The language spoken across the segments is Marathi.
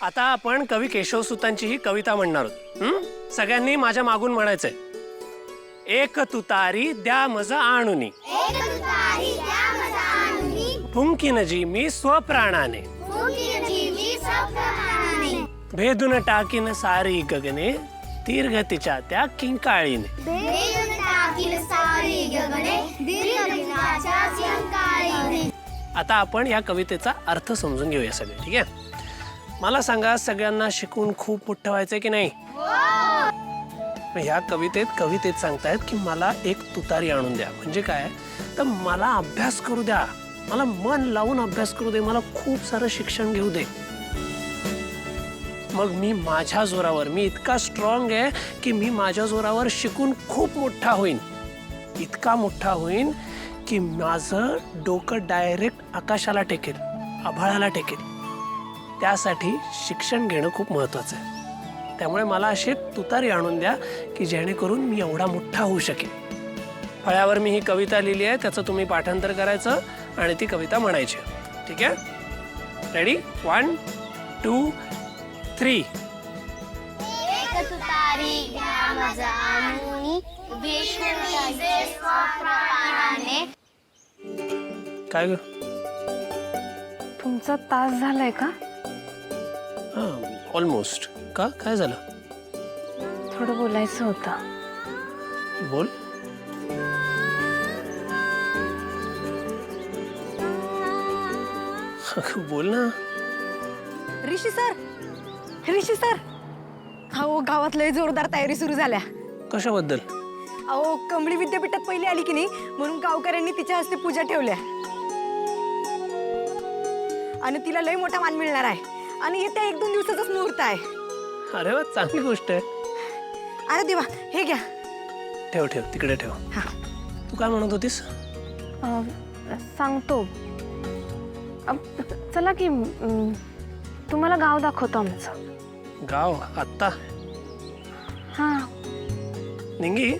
आता आपण कवी केशवसुतांची ही कविता म्हणणार आहोत. सगळ्यांनी माझ्या मागून म्हणायचंय. एक तुतारी द्या मज आणुनी, फुंकीन जी मी स्वप्राणाने, भेदून टाकीन सारी गगने, दीर्घ तिच्या त्या किंकाळीने. आता आपण या कवितेचा अर्थ समजून घेऊया सगळे. ठीक आहे, मला सांगा, सगळ्यांना शिकून खूप मोठं व्हायचंय की नाही? ह्या कवितेत सांगतायत की मला एक तुतारी आणून द्या. म्हणजे काय तर मला अभ्यास करू द्या, मला मन लावून अभ्यास करू दे, मला खूप सारं शिक्षण घेऊ दे. मग मी माझ्या जोरावर, मी इतका स्ट्रॉंग आहे की मी माझ्या जोरावर शिकून खूप मोठा होईन. इतका मोठा होईन की माझं डोकं डायरेक्ट आकाशाला टेकेल, आभाळाला टेकेल. त्यासाठी शिक्षण घेणं खूप महत्वाचं आहे. त्यामुळे मला अशी तुतारी आणून द्या की जेणेकरून मी एवढा मोठा होऊ शकेन. फळ्यावर मी ही कविता लिहिली आहे, त्याचं तुम्ही पाठांतर करायचं आणि ती कविता म्हणायची. ठीक आहे, रेडी? 1 2 3. काय ग, तुमचा तास झालाय का? ऑलमोस्ट. का, काय झालं? थोडं बोलायचं होतं. बोल. बोल ना. ऋषी सर, अहो गावात लय जोरदार तयारी सुरू झाल्या. कशाबद्दल? अहो कमळी विद्यापीठात पहिली आली की नाही, म्हणून गावकऱ्यांनी तिच्या हस्ते पूजा ठेवल्या आणि तिला लय मोठा मान मिळणार आहे. आणि येत्या 1-2 दिवसाचाच मुहूर्त आहे. अरे वा, चांगली गोष्ट आहे. अरे देवा, हे घ्या. ठेव तिकडे ठेव. हा, तू काय म्हणत होतीस? सांगतो. चला की तुम्हाला गाव दाखवतो आमचं. गाव? आत्ता? हा. निंगी,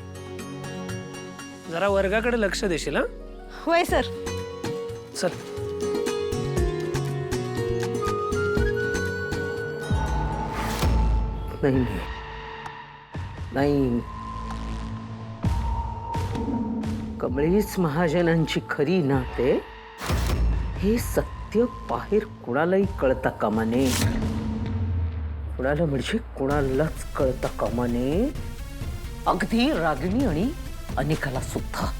जरा वर्गाकडे लक्ष देशील? हा, होय सर. चल. नाही नाही, कमळीच महाजनांची खरी नाते, हे सत्य बाहेर कुणालाही कळता कामा नये. कुणाला म्हणजे कुणालाच कळता कामा नये, अगदी रागिणी आणि अनिकाला सुद्धा.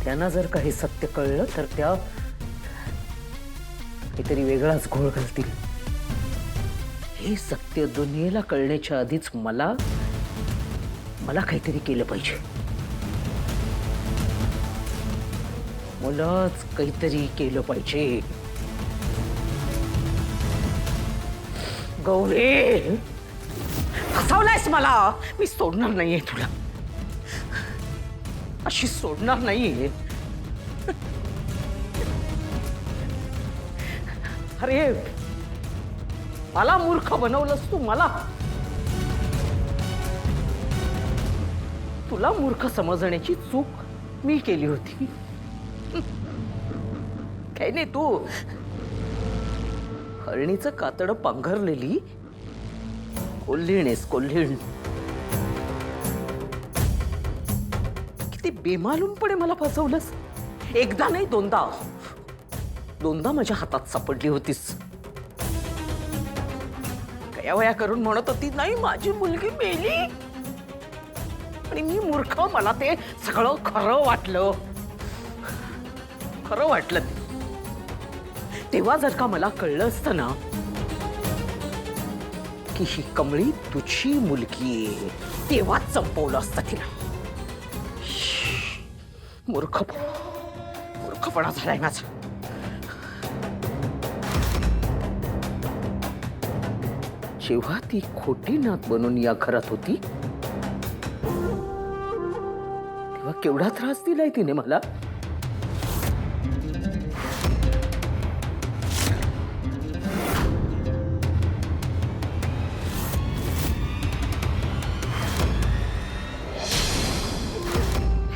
त्यांना जर काही सत्य कळलं तर त्या काहीतरी वेगळाच घोळ घालतील. हे सत्य दुनियेला कळण्याच्या आधीच मला काहीतरी केलं पाहिजे. मलाच काहीतरी केलं पाहिजे. गौरी, फसवलंयस मला. मी सोडणार नाहीये तुला, अशी सोडणार नाहीये. अरे मला मूर्ख बनवलंस तू. मला तुला मूर्ख समजण्याची चूक मी केली होती. काही नाही, तू हरणीचं कातडं पांघरलेली कोल्हीण आहेस, कोल्हीण. किती बेमालूमपणे मला फसवलंस. एकदा नाही, दोनदा माझ्या हातात सापडली होतीस. वया करून म्हणत होती, नाही माझी मुलगी मेली. आणि मी मूर्ख, मला ते सगळं खरं वाटलं. तेव्हा जर का मला कळलं असतं ना की ही कमळी तुझी मुलगी आहे, तेव्हाच संपवलं असतं तिला. मूर्खपणा झालाय माझा. जेव्हा ती खोटी नात बनून या घरात होती तेव्हा केवढा त्रास दिलाय तिने मला.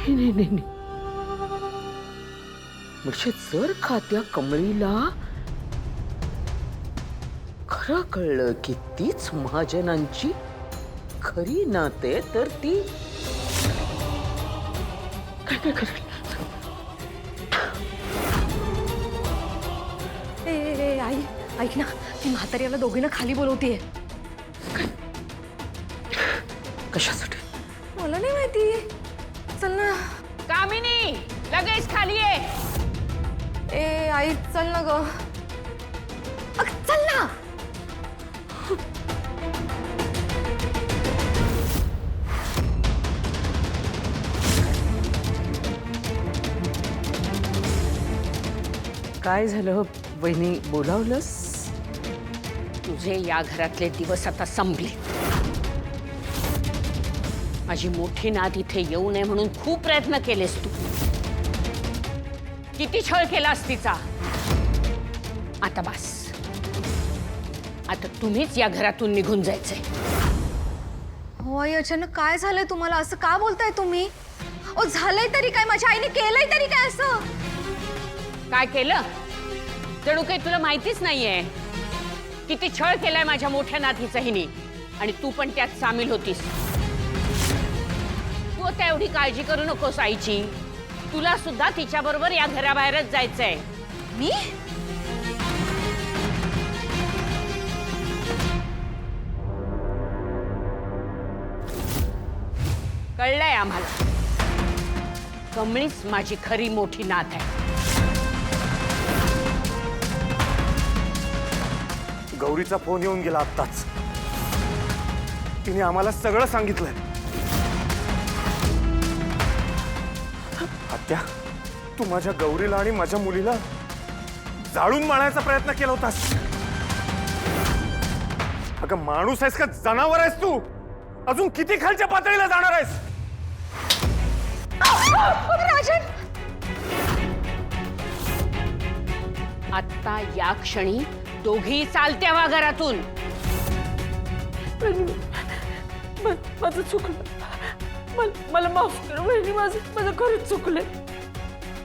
नाही, म्हणजे जर का त्या कमळीला खरं कळलं की तीच महाजनांची खरी नाते, तर ती काय काय करेल. ए आई ऐक ना, ती म्हातारी याला दोघींना खाली बोलवतीये. कशासाठी? मला नाही माहिती. चल ना. कामिनी, लगेच खाली ये. ए आई चल ना ग. चल ना. काय झालं वहिनी, बोलावलंस? तुझे या घरातले दिवस आता संपले. माझी मोठी नात इथे येऊ नये म्हणून खूप प्रयत्न केलेस तू. किती छळ केलास तिचा. आता बस. आता तुम्हीच या घरातून निघून जायचंय. हो आई, अचानक काय झालंय तुम्हाला? असं का बोलताय तुम्ही? ओ झालंय तरी काय? माझ्या आईने केलंय तरी काय असं? काय केलं? जणू काही तुला माहितीच नाहीये. किती छळ केलाय माझ्या मोठ्या नातीचा हिने, आणि तू पण त्यात सामील होतीस. तू आता एवढी काळजी करू नकोस आईची. तुला सुद्धा तिच्या बरोबर या घराबाहेरच जायचंय. मी? कळलंय आम्हाला. कमळीच माझी खरी मोठी नात आहे. गौरीचा फोन येऊन गेला आत्ताच. तिने आम्हाला सगळं सांगितलंय. आत्या, तू माझ्या गौरीला आणि माझ्या मुलीला जाळून मारण्याचा प्रयत्न केला होतास. अगं माणूस आहेस का जनावर आहेस तू? अजून किती खालच्या पातळीला जाणार आहेस? राजन, आत्ता या क्षणी दोघी चालत्या वा घरातून. माझं चुकलं. मला माफ कर वहिनी. माझं खरंच चुकलंय.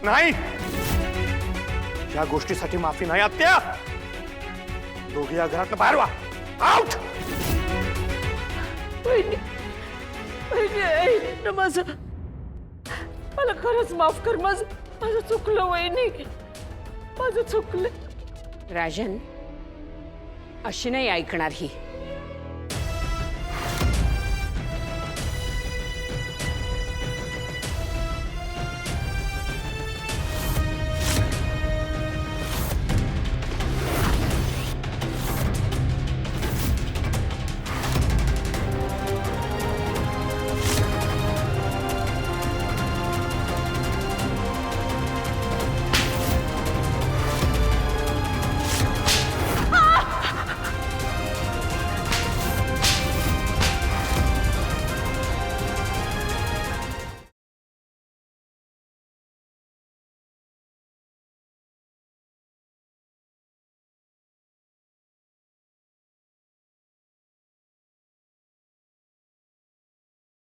नाही, या गोष्टीसाठी माफी नाही आत्या. दोघी या घरातनं बाहेर वा. आउट. वहिनी माझं, मला खरंच माफ कर. माझं चुकलं वहिनी. माझं चुकलं. राजन, अशी नाही ऐकणार ही.